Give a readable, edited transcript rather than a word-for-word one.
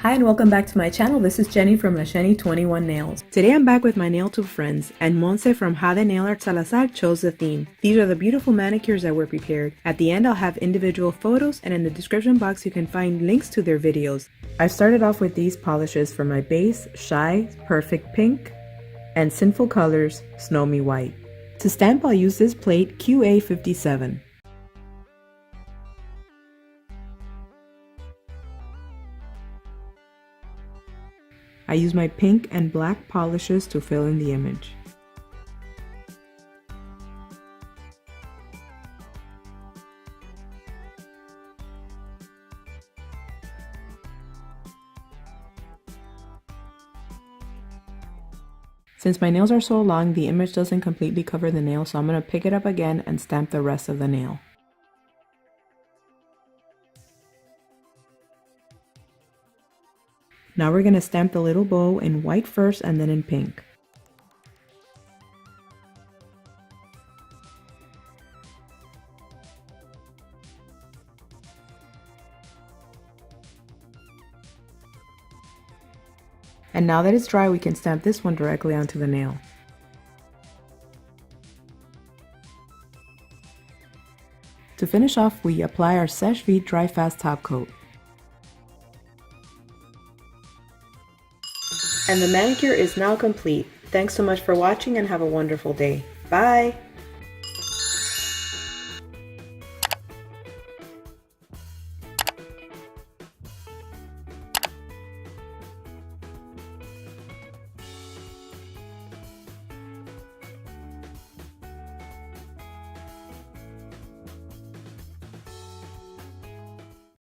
Hi and welcome back to my channel. This is Jenny from LaShenny21Nails. Today I'm back with my NailTube friends, and Montse from Vite Nail Art Salazar chose the theme. These are the beautiful manicures that were prepared. At the end I'll have individual photos, and in the description box you can find links to their videos. I've started off with these polishes for my base, Shy, Perfect Pink, and Sinful Colors, Snow Me White. To stamp I'll use this plate QA57. I use my pink and black polishes to fill in the image. Since my nails are so long, the image doesn't completely cover the nail, so I'm going to pick it up again and stamp the rest of the nail. Now we're going to stamp the little bow in white first and then in pink. And now that it's dry, we can stamp this one directly onto the nail. To finish off, we apply our Seche Vite Dry Fast top coat. And the manicure is now complete. Thanks so much for watching and have a wonderful day. Bye!